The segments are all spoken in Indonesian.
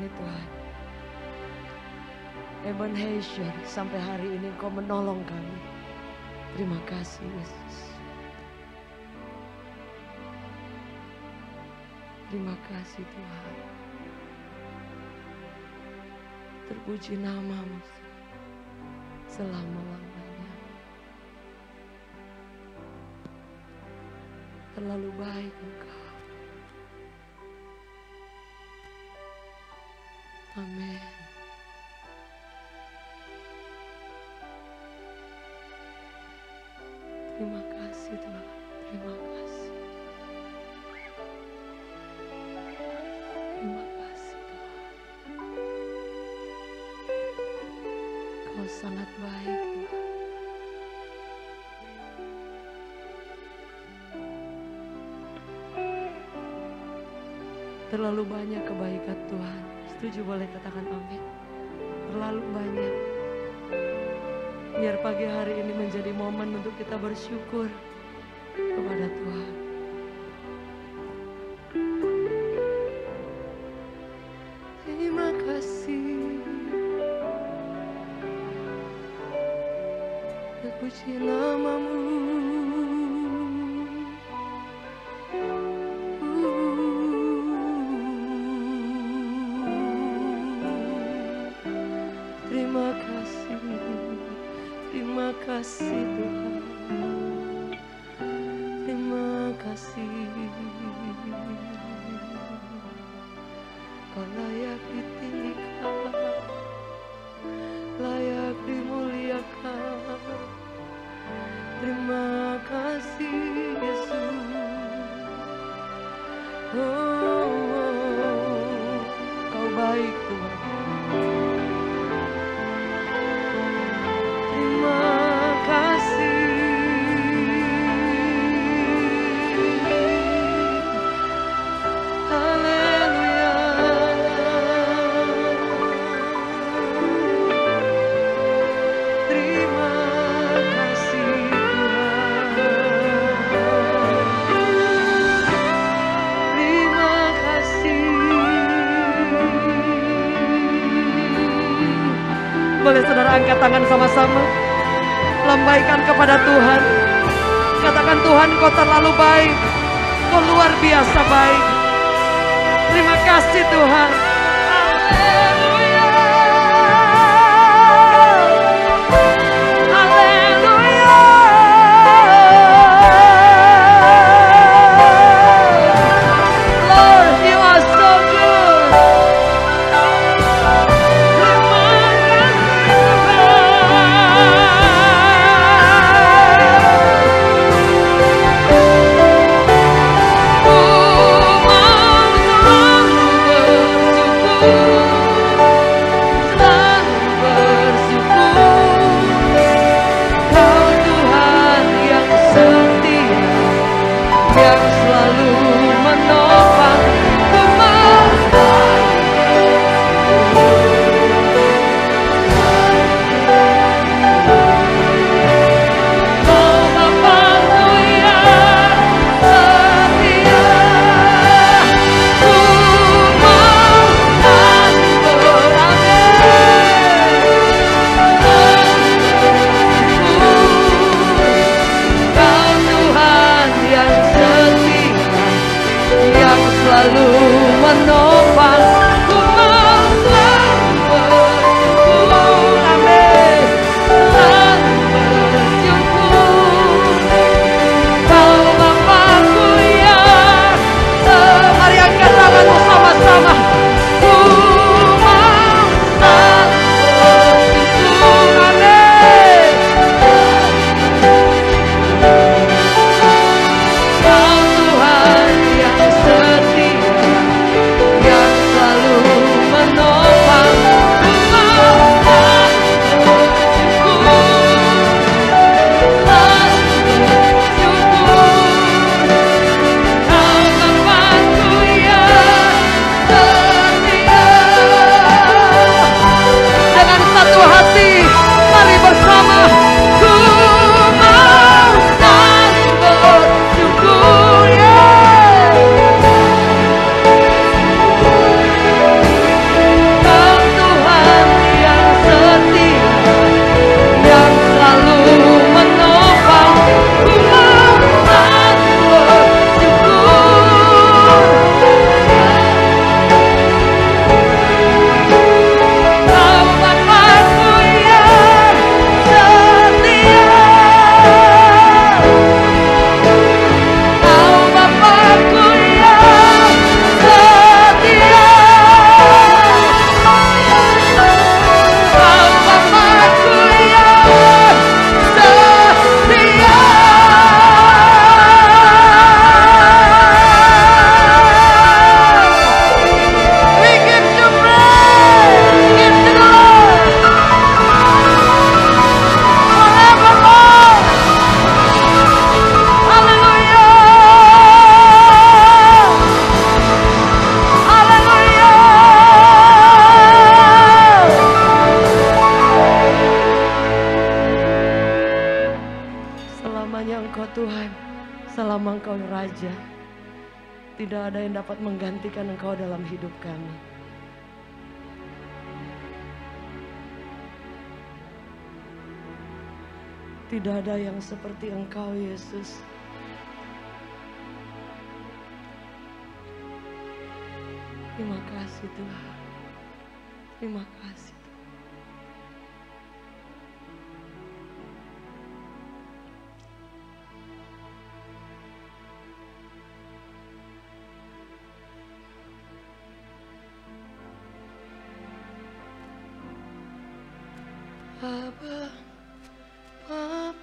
kami Tuhan. Ebenezer, sampai hari ini Engkau menolong kami. Terima kasih Yesus. Terima kasih Tuhan. Terpuji nama-Mu selama-lamanya. Terlalu baik Engkau. Amin. Terima kasih Tuhan. Terima kasih. Terima kasih Tuhan. Kau sangat baik Tuhan. Terlalu banyak kebaikan Tuhan. Setuju, boleh katakan amin. Terlalu banyak. Biar pagi hari ini menjadi momen untuk kita bersyukur kepada Tuhan. Terima kasih. Terpuji nama-Mu. Terima kasih. Terima kasih Tuhan. Terima kasih. Kau layak ditinggikan, layak dimuliakan. Terima kasih Yesus. Kau baik Tuhan. Boleh saudara angkat tangan sama-sama. Lambaikan kepada Tuhan. Katakan, Tuhan Kau terlalu baik. Kau luar biasa baik. Terima kasih Tuhan. Haleluya. Haleluya. Lord, You are so good. saja. Tidak ada yang dapat menggantikan Engkau dalam hidup kami. Tidak ada yang seperti Engkau, Yesus. Terima kasih Tuhan. Terima kasih Tuhan. Abba, Papa,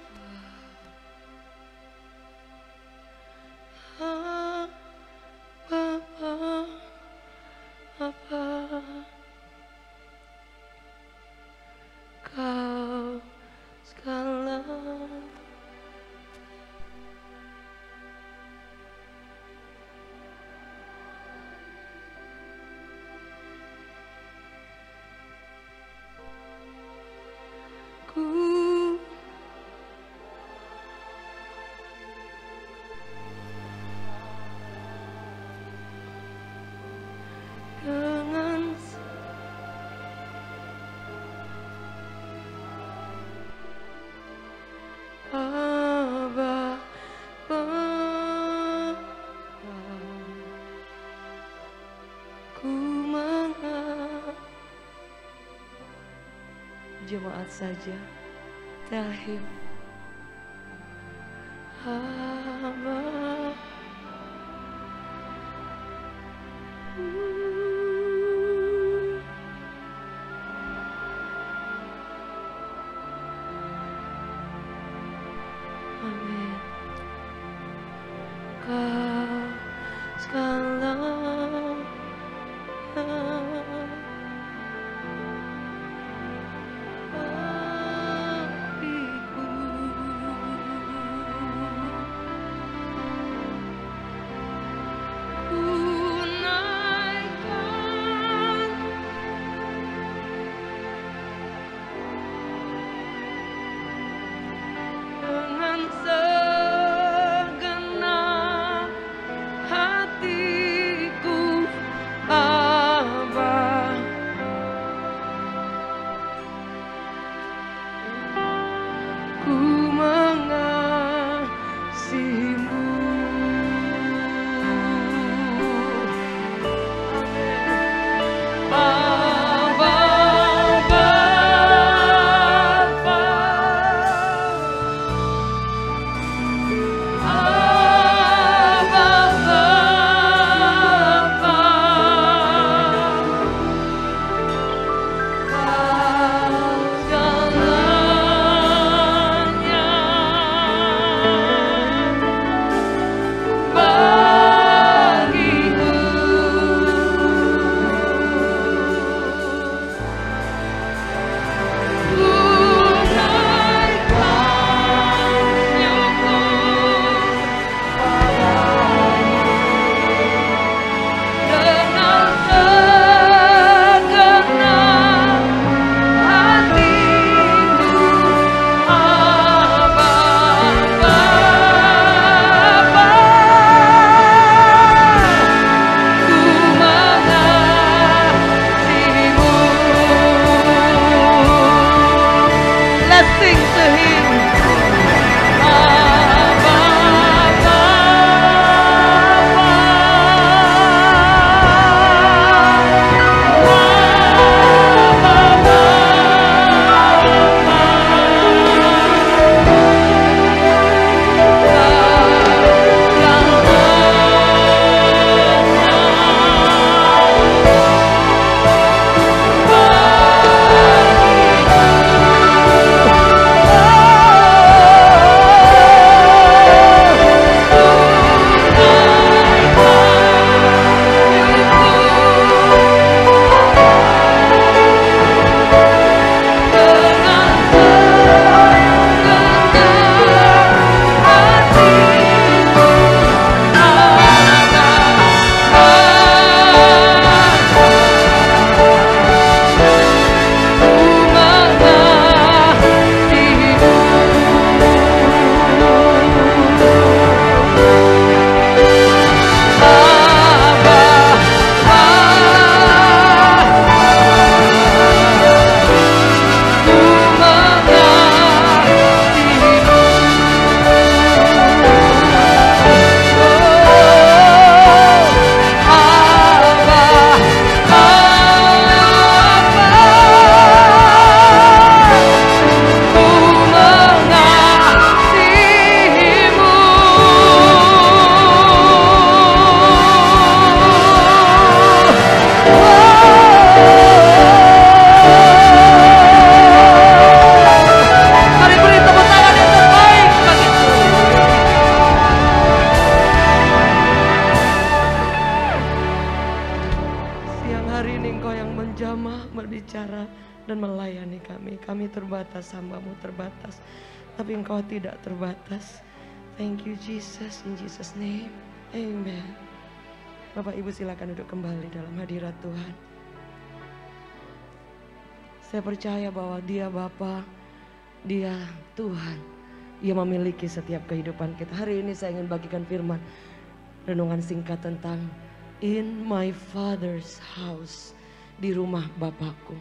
Papa, Papa, Kau segala. Ku dengan Abba, Bapa, ku mengasihi. Jemaat saja, tell him, Abba. Amin. Kau segala hatiku. Ku naik yang menjamah, berbicara, dan melayani kami. Kami terbatas, hamba-Mu terbatas, tapi Engkau tidak terbatas. Thank you Jesus, in Jesus name, amen. Bapak Ibu silakan duduk kembali dalam hadirat Tuhan. Saya percaya bahwa Dia Bapa, Dia Tuhan yang memiliki setiap kehidupan kita. Hari ini saya ingin bagikan firman renungan singkat tentang in my Father's house, di rumah Bapakku.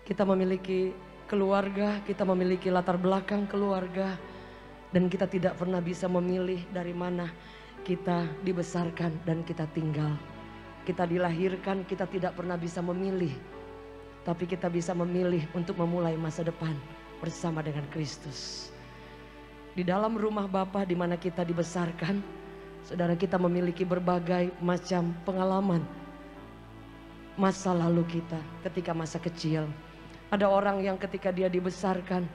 Kita memiliki keluarga, kita memiliki latar belakang keluarga, dan kita tidak pernah bisa memilih dari mana kita dibesarkan dan kita tinggal. Kita dilahirkan, kita tidak pernah bisa memilih, tapi kita bisa memilih untuk memulai masa depan bersama dengan Kristus. Di dalam rumah Bapa di mana kita dibesarkan, saudara, kita memiliki berbagai macam pengalaman masa lalu kita ketika masa kecil. Ada orang yang ketika dia dibesarkan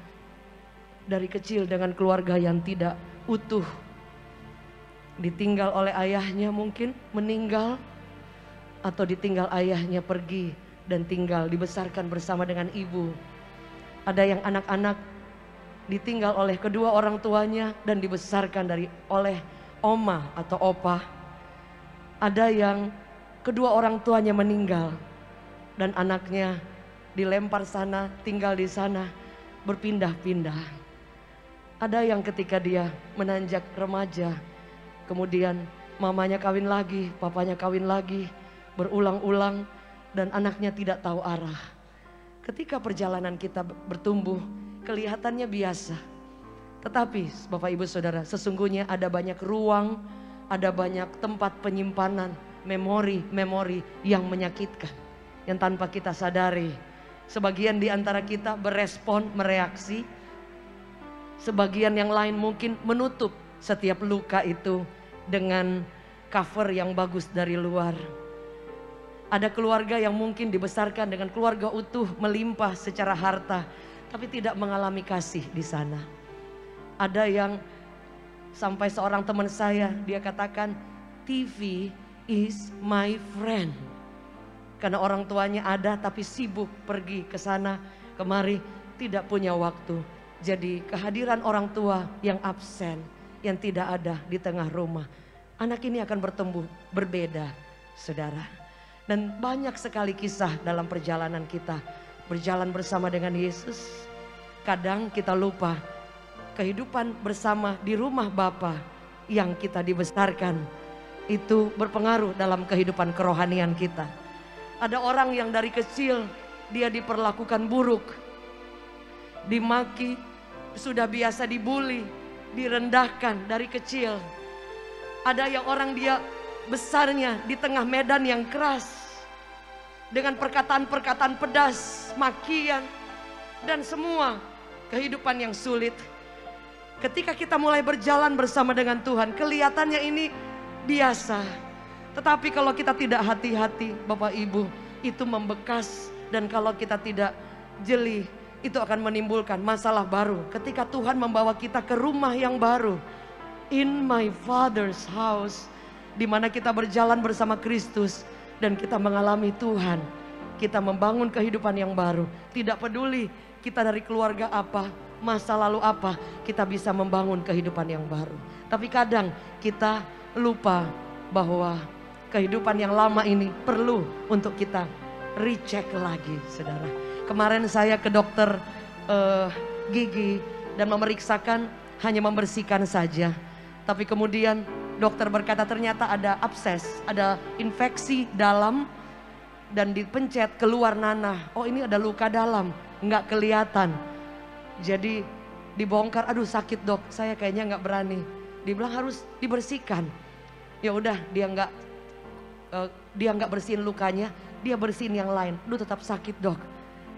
dari kecil dengan keluarga yang tidak utuh, ditinggal oleh ayahnya, mungkin meninggal, atau ditinggal ayahnya pergi dan tinggal dibesarkan bersama dengan ibu. Ada yang anak-anak ditinggal oleh kedua orang tuanya dan dibesarkan oleh oma atau opa. Ada yang kedua orang tuanya meninggal dan anaknya dilempar sana, tinggal di sana, berpindah-pindah. Ada yang ketika dia menanjak remaja, kemudian mamanya kawin lagi, papanya kawin lagi, berulang-ulang, dan anaknya tidak tahu arah. Ketika perjalanan kita bertumbuh, kelihatannya biasa. Tetapi Bapak Ibu Saudara, sesungguhnya ada banyak ruang, ada banyak tempat penyimpanan memori-memori yang menyakitkan, yang tanpa kita sadari. Sebagian di antara kita berespon, mereaksi. Sebagian yang lain mungkin menutup setiap luka itu dengan cover yang bagus dari luar. Ada keluarga yang mungkin dibesarkan dengan keluarga utuh, melimpah secara harta, tapi tidak mengalami kasih di sana. Ada yang sampai seorang teman saya, dia katakan, TV is my friend. Karena orang tuanya ada tapi sibuk pergi ke sana kemari, tidak punya waktu. Jadi kehadiran orang tua yang absen, yang tidak ada di tengah rumah, anak ini akan bertumbuh berbeda, saudara. Dan banyak sekali kisah dalam perjalanan kita berjalan bersama dengan Yesus. Kadang kita lupa kehidupan bersama di rumah Bapa yang kita dibesarkan itu berpengaruh dalam kehidupan kerohanian kita. Ada orang yang dari kecil dia diperlakukan buruk, dimaki, sudah biasa dibully, direndahkan dari kecil. Ada yang orang dia besarnya di tengah medan yang keras, dengan perkataan-perkataan pedas, makian, dan semua kehidupan yang sulit. Ketika kita mulai berjalan bersama dengan Tuhan, kelihatannya ini biasa. Tetapi kalau kita tidak hati-hati, Bapak Ibu, itu membekas. Dan kalau kita tidak jeli, itu akan menimbulkan masalah baru. Ketika Tuhan membawa kita ke rumah yang baru, in my Father's house, di mana kita berjalan bersama Kristus dan kita mengalami Tuhan, kita membangun kehidupan yang baru. Tidak peduli kita dari keluarga apa, masa lalu apa, kita bisa membangun kehidupan yang baru. Tapi kadang kita lupa bahwa kehidupan yang lama ini perlu untuk kita recheck lagi, saudara. Kemarin saya ke dokter gigi dan memeriksakan, hanya membersihkan saja. Tapi kemudian dokter berkata ternyata ada abses, ada infeksi dalam, dan dipencet keluar nanah. Oh, ini ada luka dalam, nggak kelihatan. Jadi dibongkar, aduh sakit dok, saya kayaknya nggak berani. Dibilang harus dibersihkan. Ya udah, dia nggak bersihin lukanya, dia bersihin yang lain. Aduh tetap sakit dok.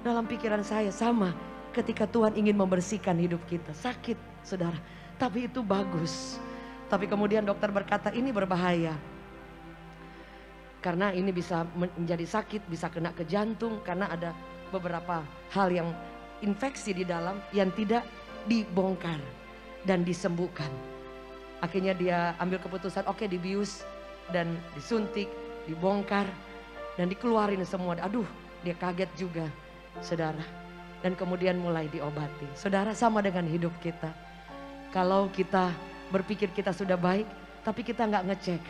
Dalam pikiran saya sama, ketika Tuhan ingin membersihkan hidup kita, sakit saudara, tapi itu bagus. Tapi kemudian dokter berkata ini berbahaya, karena ini bisa menjadi sakit, bisa kena ke jantung, karena ada beberapa hal yang infeksi di dalam yang tidak dibongkar dan disembuhkan. Akhirnya dia ambil keputusan, oke, dibius dan disuntik, dibongkar. Dan dikeluarin semua, aduh dia kaget juga saudara. Dan kemudian mulai diobati. Saudara, sama dengan hidup kita. Kalau kita berpikir kita sudah baik, tapi kita nggak ngecek.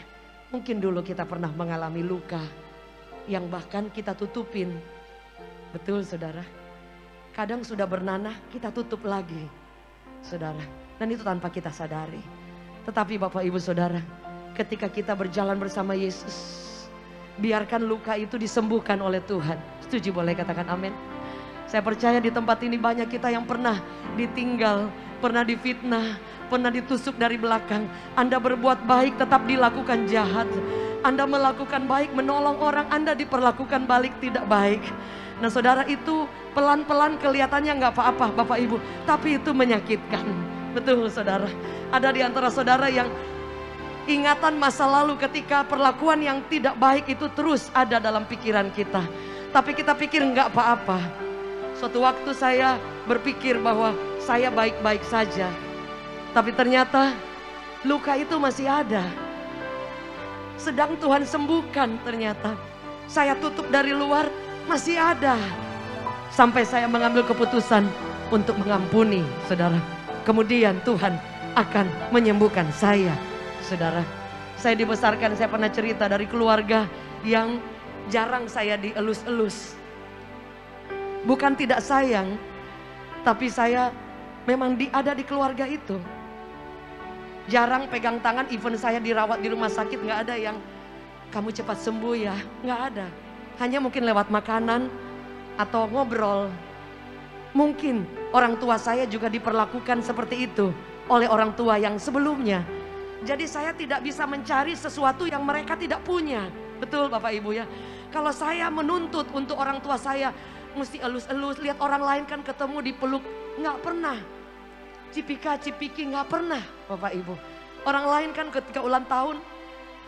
Mungkin dulu kita pernah mengalami luka yang bahkan kita tutupin. Betul saudara. Kadang sudah bernanah, kita tutup lagi saudara. Dan itu tanpa kita sadari. Tetapi Bapak Ibu Saudara, ketika kita berjalan bersama Yesus, biarkan luka itu disembuhkan oleh Tuhan. Setuju boleh katakan amin. Saya percaya di tempat ini banyak kita yang pernah ditinggal, pernah difitnah, pernah ditusuk dari belakang. Anda berbuat baik tetap dilakukan jahat. Anda melakukan baik menolong orang, Anda diperlakukan balik tidak baik. Nah saudara, itu pelan-pelan kelihatannya nggak apa-apa Bapak Ibu, tapi itu menyakitkan. Betul saudara, ada di antara saudara yang ingatan masa lalu ketika perlakuan yang tidak baik itu terus ada dalam pikiran kita. Tapi kita pikir nggak apa-apa. Suatu waktu saya berpikir bahwa saya baik-baik saja. Tapi ternyata luka itu masih ada. Sedang Tuhan sembuhkan ternyata. Saya tutup dari luar, masih ada. Sampai saya mengambil keputusan untuk mengampuni saudara. Kemudian Tuhan akan menyembuhkan saya saudara. Saya dibesarkan, saya pernah cerita dari keluarga yang jarang saya dielus-elus. Bukan tidak sayang, tapi saya memang ada di keluarga itu. Jarang pegang tangan, even saya dirawat di rumah sakit nggak ada yang kamu cepat sembuh ya, nggak ada. Hanya mungkin lewat makanan atau ngobrol. Mungkin orang tua saya juga diperlakukan seperti itu oleh orang tua yang sebelumnya. Jadi saya tidak bisa mencari sesuatu yang mereka tidak punya. Betul Bapak Ibu ya. Kalau saya menuntut untuk orang tua saya mesti elus-elus, lihat orang lain kan ketemu dipeluk, nggak pernah. Cipika-cipiki nggak pernah Bapak Ibu. Orang lain kan ketika ulang tahun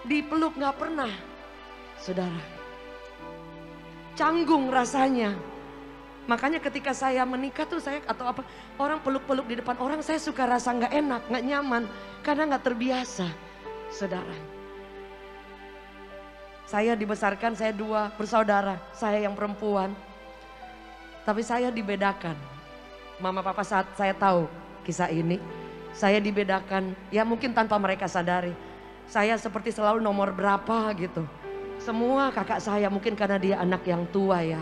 dipeluk nggak pernah. Saudara, canggung rasanya. Makanya ketika saya menikah tuh saya atau apa, orang peluk-peluk di depan orang, saya suka rasa nggak enak, nggak nyaman, karena nggak terbiasa, saudara. Saya dibesarkan, saya 2 bersaudara, saya yang perempuan, tapi saya dibedakan. Mama papa saat saya tahu kisah ini, saya dibedakan, ya mungkin tanpa mereka sadari. Saya seperti selalu nomor berapa gitu. Semua kakak saya mungkin karena dia anak yang tua ya,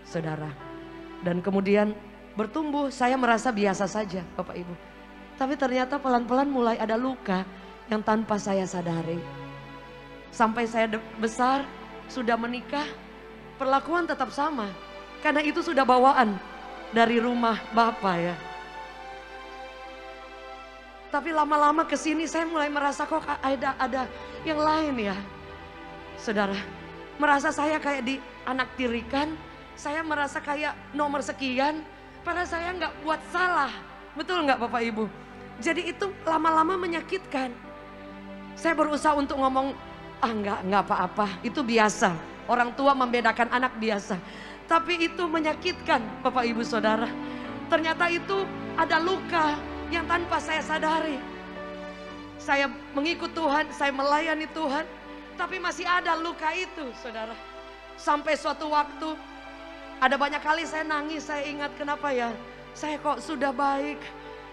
saudara. Dan kemudian bertumbuh, saya merasa biasa saja Bapak Ibu. Tapi ternyata pelan-pelan mulai ada luka yang tanpa saya sadari. Sampai saya besar, sudah menikah, perlakuan tetap sama. Karena itu sudah bawaan dari rumah Bapak ya. Tapi lama-lama kesini saya mulai merasa kok ada yang lain ya. Saudara, merasa saya kayak di anak tirikan. Saya merasa kayak nomor sekian, padahal saya nggak buat salah. Betul nggak Bapak Ibu? Jadi itu lama-lama menyakitkan. Saya berusaha untuk ngomong, nggak apa-apa, itu biasa. Orang tua membedakan anak biasa. Tapi itu menyakitkan Bapak Ibu Saudara. Ternyata itu ada luka yang tanpa saya sadari. Saya mengikut Tuhan, saya melayani Tuhan. Tapi masih ada luka itu saudara. Sampai suatu waktu, ada banyak kali saya nangis, saya ingat kenapa ya. Saya kok sudah baik,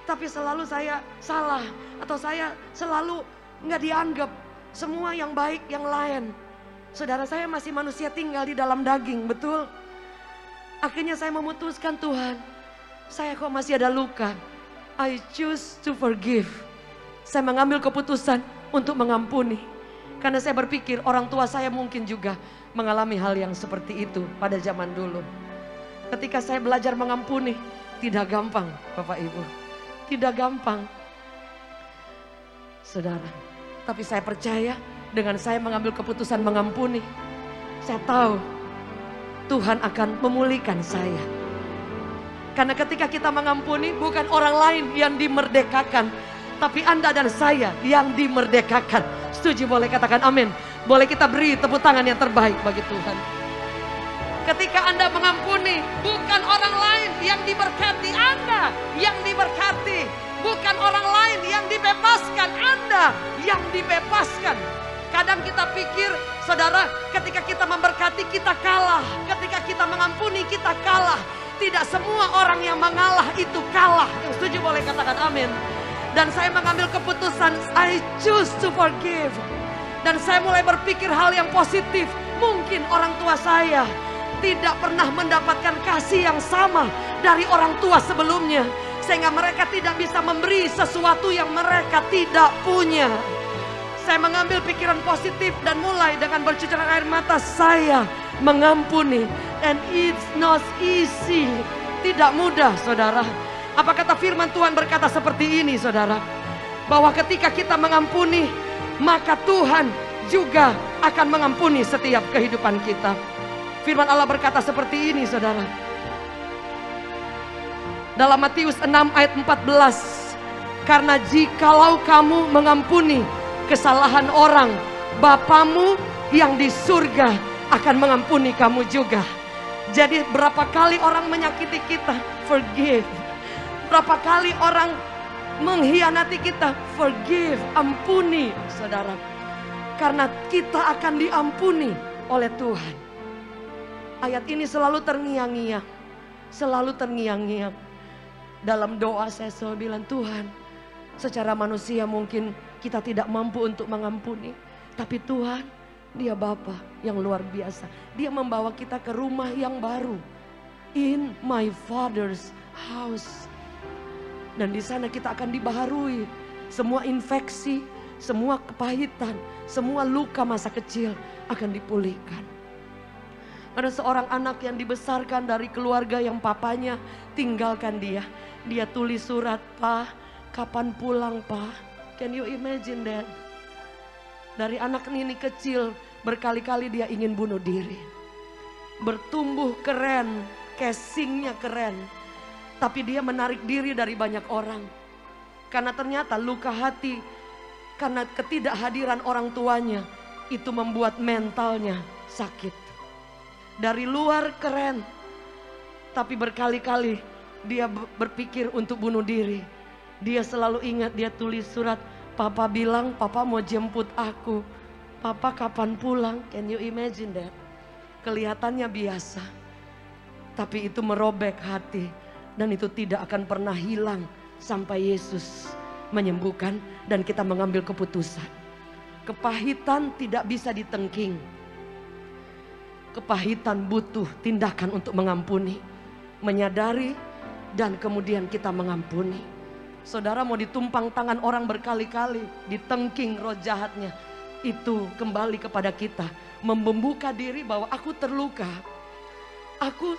tapi selalu saya salah. Atau saya selalu nggak dianggap semua yang baik yang lain. Saudara, saya masih manusia tinggal di dalam daging, betul. Akhirnya saya memutuskan, Tuhan, saya kok masih ada luka. I choose to forgive. Saya mengambil keputusan untuk mengampuni. Karena saya berpikir orang tua saya mungkin juga mengalami hal yang seperti itu pada zaman dulu. Ketika saya belajar mengampuni, tidak gampang Bapak Ibu. Tidak gampang. Saudara, tapi saya percaya dengan saya mengambil keputusan mengampuni, saya tahu Tuhan akan memulihkan saya. Karena ketika kita mengampuni, bukan orang lain yang dimerdekakan, tapi Anda dan saya yang dimerdekakan. Setuju boleh katakan amin. Boleh kita beri tepuk tangan yang terbaik bagi Tuhan. Ketika Anda mengampuni, bukan orang lain yang diberkati, Anda yang diberkati. Bukan orang lain yang dibebaskan, Anda yang dibebaskan. Kadang kita pikir, saudara, ketika kita memberkati kita kalah. Ketika kita mengampuni kita kalah. Tidak semua orang yang mengalah itu kalah. Yang setuju boleh katakan amin. Dan saya mengambil keputusan, I choose to forgive. Dan saya mulai berpikir hal yang positif. Mungkin orang tua saya tidak pernah mendapatkan kasih yang sama dari orang tua sebelumnya. Sehingga mereka tidak bisa memberi sesuatu yang mereka tidak punya. Saya mengambil pikiran positif dan mulai dengan bercucuran air mata saya mengampuni. And it's not easy. Tidak mudah, saudara. Apa kata firman Tuhan berkata seperti ini, saudara? Bahwa ketika kita mengampuni, maka Tuhan juga akan mengampuni setiap kehidupan kita. Firman Allah berkata seperti ini, saudara. Dalam Matius 6 ayat 14. Karena jikalau kamu mengampuni kesalahan orang, Bapamu yang di surga akan mengampuni kamu juga. Jadi berapa kali orang menyakiti kita, forgive. Berapa kali orang mengkhianati kita, forgive, ampuni, saudara. Karena kita akan diampuni oleh Tuhan. Ayat ini selalu terngiang-ngiang. Selalu terngiang-ngiang. Dalam doa saya selalu bilang, Tuhan, secara manusia mungkin kita tidak mampu untuk mengampuni. Tapi Tuhan, Dia Bapa yang luar biasa. Dia membawa kita ke rumah yang baru. In my Father's house. Dan di sana kita akan dibaharui. Semua infeksi, semua kepahitan, semua luka masa kecil akan dipulihkan. Ada seorang anak yang dibesarkan dari keluarga yang papanya tinggalkan dia. Dia tulis surat, Pak, kapan pulang, Pak? Can you imagine that? Dari anak ini kecil, berkali-kali dia ingin bunuh diri. Bertumbuh keren, casingnya keren. Tapi dia menarik diri dari banyak orang. Karena ternyata luka hati, karena ketidakhadiran orang tuanya, itu membuat mentalnya sakit. Dari luar keren, tapi berkali-kali dia berpikir untuk bunuh diri. Dia selalu ingat, dia tulis surat, Papa bilang Papa mau jemput aku. Papa kapan pulang? Can you imagine that? Kelihatannya biasa, tapi itu merobek hati. Dan itu tidak akan pernah hilang sampai Yesus menyembuhkan dan kita mengambil keputusan. Kepahitan tidak bisa ditengking. Kepahitan butuh tindakan untuk mengampuni. Menyadari dan kemudian kita mengampuni. Saudara mau ditumpang tangan orang berkali-kali, ditengking roh jahatnya. Itu kembali kepada kita. Membuka diri bahwa aku terluka. Aku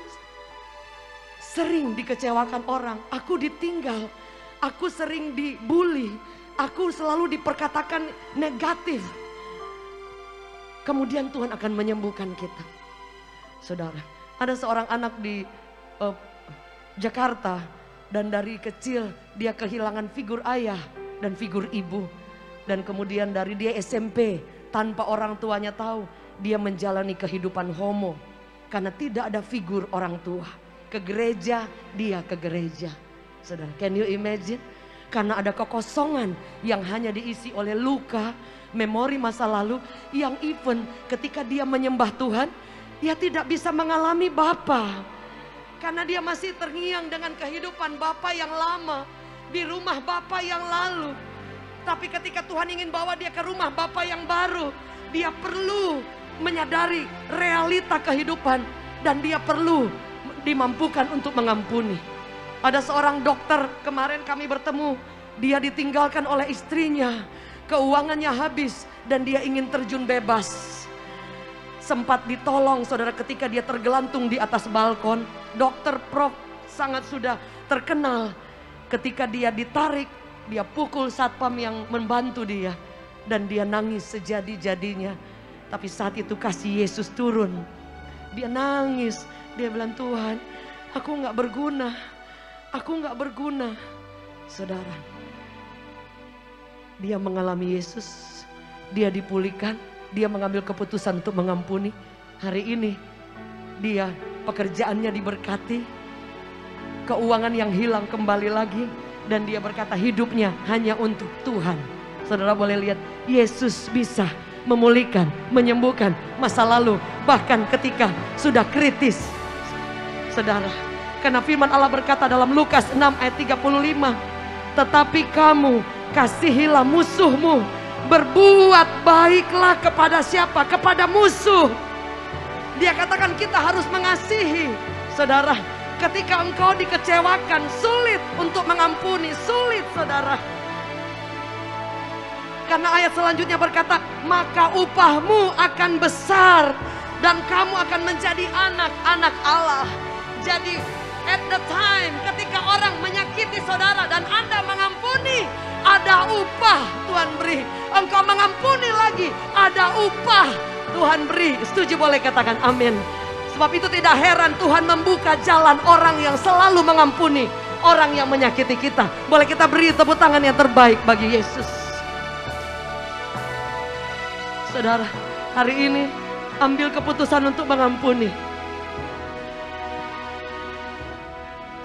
sering dikecewakan orang, aku ditinggal, aku sering dibully, aku selalu diperkatakan negatif. Kemudian Tuhan akan menyembuhkan kita. Saudara, ada seorang anak di Jakarta dan dari kecil dia kehilangan figur ayah dan figur ibu. Dan kemudian dari dia SMP tanpa orang tuanya tahu dia menjalani kehidupan homo. Karena tidak ada figur orang tua. Ke gereja, dia ke gereja. Saudara, can you imagine? Karena ada kekosongan yang hanya diisi oleh luka, memori masa lalu, yang even ketika dia menyembah Tuhan, dia tidak bisa mengalami Bapa. Karena dia masih terngiang dengan kehidupan Bapa yang lama, di rumah Bapa yang lalu. Tapi ketika Tuhan ingin bawa dia ke rumah Bapa yang baru, dia perlu menyadari realita kehidupan dan dia perlu dimampukan untuk mengampuni. Ada seorang dokter kemarin kami bertemu, dia ditinggalkan oleh istrinya, keuangannya habis dan dia ingin terjun bebas. Sempat ditolong saudara ketika dia tergelantung di atas balkon. Dokter Prof sangat sudah terkenal. Ketika dia ditarik, dia pukul satpam yang membantu dia dan dia nangis sejadi-jadinya. Tapi saat itu kasih Yesus turun. Dia nangis. Dia bilang, Tuhan, aku gak berguna. Aku gak berguna. Saudara, dia mengalami Yesus. Dia dipulihkan. Dia mengambil keputusan untuk mengampuni. Hari ini, dia pekerjaannya diberkati. Keuangan yang hilang kembali lagi. Dan dia berkata hidupnya hanya untuk Tuhan. Saudara boleh lihat, Yesus bisa memulihkan, menyembuhkan masa lalu, bahkan ketika sudah kritis. Saudara, karena firman Allah berkata dalam Lukas 6 ayat 35, tetapi kamu kasihilah musuhmu, berbuat baiklah kepada siapa? Kepada musuh. Dia katakan kita harus mengasihi. Saudara, ketika engkau dikecewakan, sulit untuk mengampuni, sulit saudara. Karena ayat selanjutnya berkata, maka upahmu akan besar dan kamu akan menjadi anak-anak Allah. Jadi at the time ketika orang menyakiti saudara dan Anda mengampuni, ada upah Tuhan beri. Engkau mengampuni lagi, ada upah Tuhan beri. Setuju boleh katakan amin. Sebab itu tidak heran Tuhan membuka jalan orang yang selalu mengampuni orang yang menyakiti kita. Boleh kita beri tepuk tangan yang terbaik bagi Yesus. Saudara, hari ini ambil keputusan untuk mengampuni.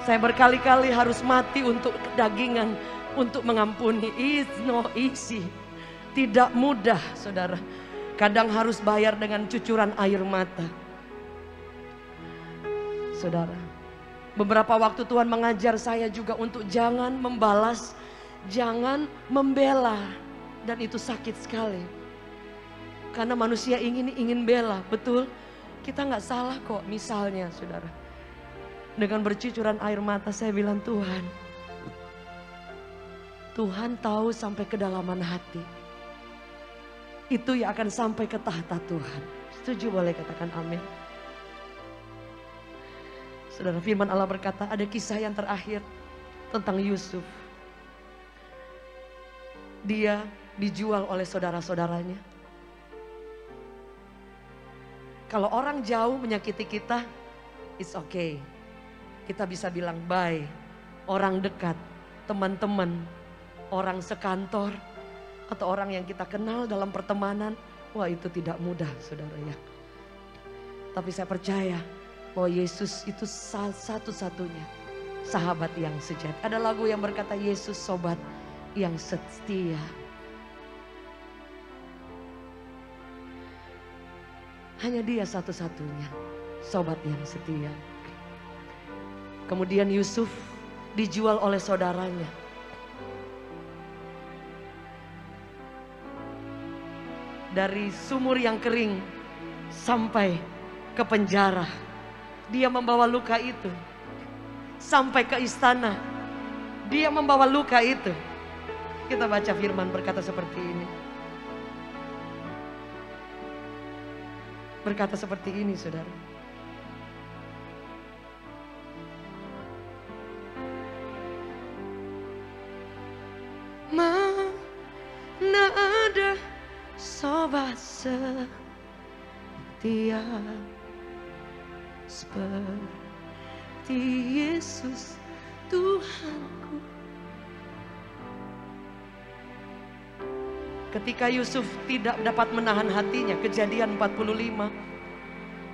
Saya berkali-kali harus mati untuk dagingan, untuk mengampuni. It's no easy. Tidak mudah saudara. Kadang harus bayar dengan cucuran air mata. Saudara, beberapa waktu Tuhan mengajar saya juga untuk jangan membalas, jangan membela. Dan itu sakit sekali. Karena manusia ingin bela, betul? Kita nggak salah kok. Misalnya saudara, dengan bercucuran air mata saya bilang, Tuhan tahu sampai kedalaman hati. Itu yang akan sampai ke tahta Tuhan. Setuju boleh katakan amin. Saudara, firman Allah berkata ada kisah yang terakhir tentang Yusuf. Dia dijual oleh saudara-saudaranya. Kalau orang jauh menyakiti kita, it's okay. Kita bisa bilang bye. Orang dekat, teman-teman, orang sekantor, atau orang yang kita kenal dalam pertemanan, wah itu tidak mudah saudara ya. Tapi saya percaya bahwa Yesus itu satu-satunya sahabat yang sejati. Ada lagu yang berkata Yesus sobat yang setia. Hanya dia satu-satunya sobat yang setia. Kemudian Yusuf dijual oleh saudaranya. Dari sumur yang kering sampai ke penjara. Dia membawa luka itu sampai ke istana. Dia membawa luka itu. Kita baca firman berkata seperti ini. Berkata seperti ini saudara. Mana ada sobat setia seperti Yesus Tuhanku. Ketika Yusuf tidak dapat menahan hatinya, Kejadian 45,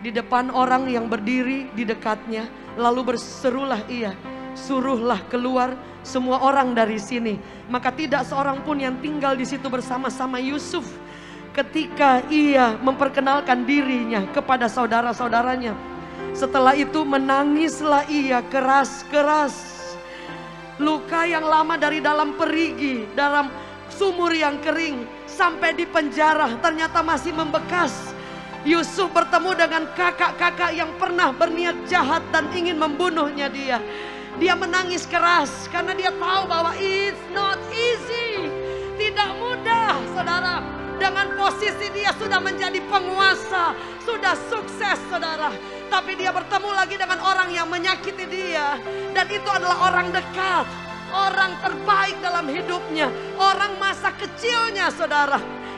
di depan orang yang berdiri di dekatnya, lalu berserulah ia, suruhlah keluar semua orang dari sini. Maka tidak seorang pun yang tinggal di situ bersama-sama Yusuf. Ketika ia memperkenalkan dirinya kepada saudara-saudaranya, setelah itu menangislah ia keras-keras. Luka yang lama dari dalam perigi, dalam sumur yang kering, sampai di penjara ternyata masih membekas. Yusuf bertemu dengan kakak-kakak yang pernah berniat jahat dan ingin membunuhnya dia. Dia menangis keras karena dia tahu bahwa it's not easy. Tidak mudah saudara. Dengan posisi dia sudah menjadi penguasa, sudah sukses saudara. Tapi dia bertemu lagi dengan orang yang menyakiti dia. Dan itu adalah orang dekat, orang terbaik dalam hidupnya, orang masa kecilnya saudara.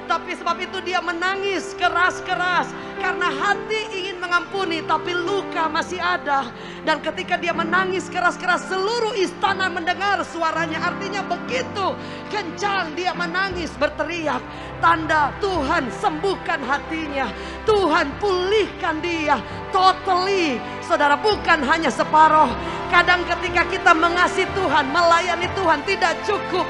Tapi sebab itu dia menangis keras-keras karena hati ingin mengampuni tapi luka masih ada. Dan ketika dia menangis keras-keras, seluruh istana mendengar suaranya. Artinya begitu kencang dia menangis berteriak. Tanda Tuhan sembuhkan hatinya, Tuhan pulihkan dia totally. Saudara, bukan hanya separoh. Kadang ketika kita mengasihi Tuhan, melayani Tuhan tidak cukup.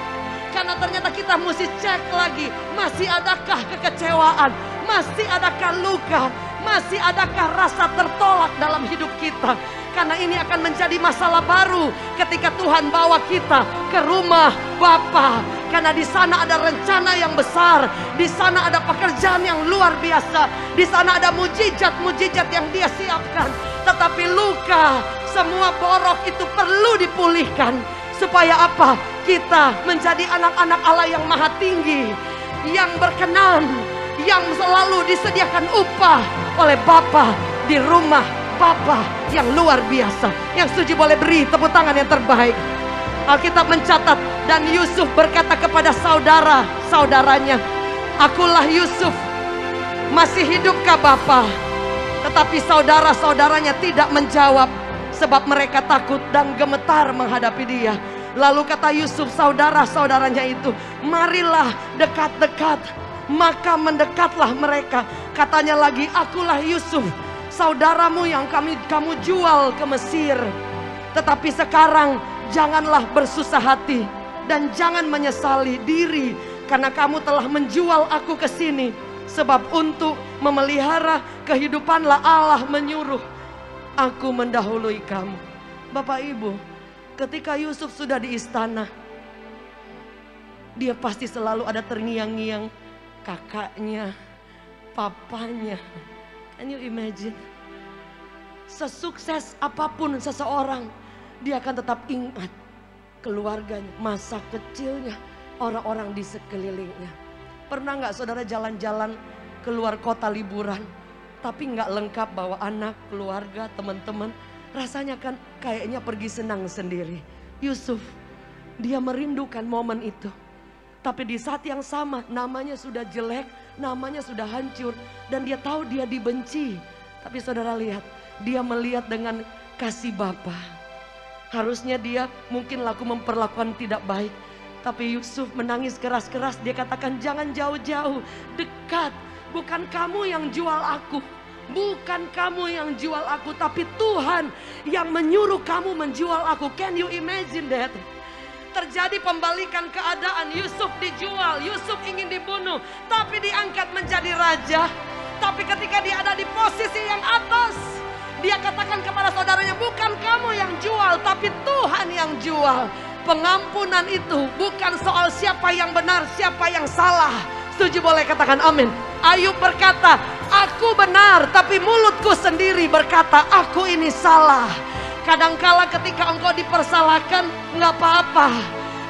Karena ternyata kita mesti cek lagi, masih adakah kekecewaan, masih adakah luka, masih adakah rasa tertolak dalam hidup kita. Karena ini akan menjadi masalah baru ketika Tuhan bawa kita ke rumah Bapa. Karena di sana ada rencana yang besar, di sana ada pekerjaan yang luar biasa, di sana ada mujizat-mujizat yang Dia siapkan. Tetapi luka, semua borok itu perlu dipulihkan. Supaya apa? Kita menjadi anak-anak Allah yang maha tinggi, yang berkenan, yang selalu disediakan upah oleh Bapa di rumah Bapa yang luar biasa. Yang setuju boleh beri tepuk tangan yang terbaik. Alkitab mencatat, dan Yusuf berkata kepada saudara-saudaranya, "Akulah Yusuf, masih hidupkah Bapa?" Tetapi saudara-saudaranya tidak menjawab, sebab mereka takut dan gemetar menghadapi dia. Lalu kata Yusuf saudara-saudaranya itu, "Marilah dekat-dekat." Maka mendekatlah mereka. Katanya lagi, "Akulah Yusuf, saudaramu yang kamu jual ke Mesir. Tetapi sekarang janganlah bersusah hati dan jangan menyesali diri, karena kamu telah menjual aku ke sini. Sebab untuk memelihara kehidupanlah Allah menyuruh aku mendahului kamu." Bapak Ibu, ketika Yusuf sudah di istana, dia pasti selalu ada terngiang-ngiang kakaknya, papanya. Can you imagine? Sesukses apapun seseorang, dia akan tetap ingat keluarganya, masa kecilnya, orang-orang di sekelilingnya. Pernah nggak saudara jalan-jalan keluar kota liburan, tapi nggak lengkap bawa anak, keluarga, teman-teman? Rasanya kan kayaknya pergi senang sendiri. Yusuf, dia merindukan momen itu. Tapi di saat yang sama, namanya sudah jelek, namanya sudah hancur, dan dia tahu dia dibenci. Tapi saudara lihat, dia melihat dengan kasih Bapa. Harusnya dia mungkin memperlakukan tidak baik. Tapi Yusuf menangis keras-keras, dia katakan, "Jangan jauh-jauh, dekat. Bukan kamu yang jual aku. Bukan kamu yang jual aku, tapi Tuhan yang menyuruh kamu menjual aku." Can you imagine that? Terjadi pembalikan keadaan. Yusuf dijual, Yusuf ingin dibunuh, tapi diangkat menjadi raja. Tapi ketika dia ada di posisi yang atas, dia katakan kepada saudaranya, "Bukan kamu yang jual, tapi Tuhan yang jual." Pengampunan itu bukan soal siapa yang benar, siapa yang salah. Setuju boleh katakan amin. Ayub berkata, "Aku benar, tapi mulutku sendiri berkata, aku ini salah." Kadangkala ketika engkau dipersalahkan, nggak apa-apa.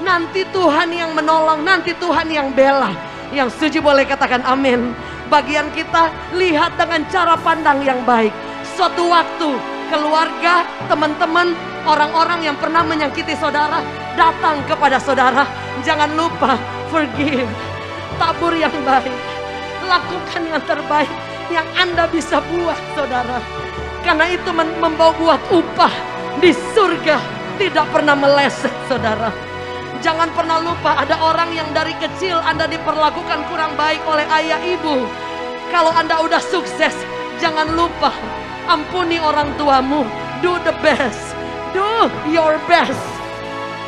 Nanti Tuhan yang menolong, nanti Tuhan yang bela. Yang setuju boleh katakan amin. Bagian kita lihat dengan cara pandang yang baik. Suatu waktu keluarga, teman-teman, orang-orang yang pernah menyakiti saudara datang kepada saudara. Jangan lupa forgive. Tabur yang baik. Lakukan yang terbaik yang Anda bisa buat, saudara. Karena itu membawa buat upah di surga tidak pernah meleset, saudara. Jangan pernah lupa, ada orang yang dari kecil Anda diperlakukan kurang baik oleh ayah ibu. Kalau Anda udah sukses, jangan lupa ampuni orang tuamu. Do the best. Do your best.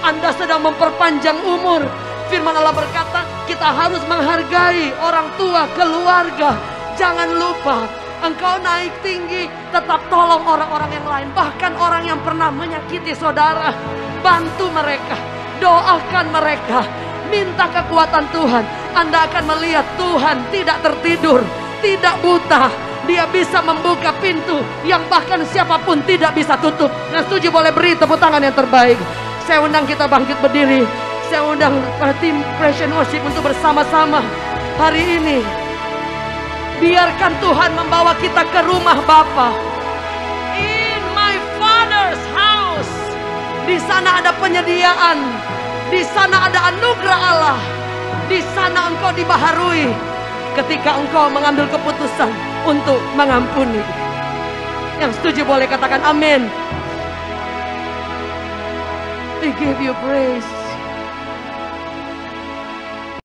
Anda sedang memperpanjang umur. Firman Allah berkata, kita harus menghargai orang tua, keluarga. Jangan lupa, engkau naik tinggi, tetap tolong orang-orang yang lain. Bahkan orang yang pernah menyakiti saudara, bantu mereka, doakan mereka, minta kekuatan Tuhan. Anda akan melihat Tuhan tidak tertidur, tidak buta. Dia bisa membuka pintu yang bahkan siapapun tidak bisa tutup. Yang setuju boleh beri tepuk tangan yang terbaik. Saya undang kita bangkit berdiri. Saya undang tim Pression Worship untuk bersama-sama hari ini. Biarkan Tuhan membawa kita ke rumah Bapa. In my Father's house. Di sana ada penyediaan. Di sana ada anugerah Allah. Di sana engkau dibaharui ketika engkau mengambil keputusan untuk mengampuni. Yang setuju boleh katakan amin. We give you praise.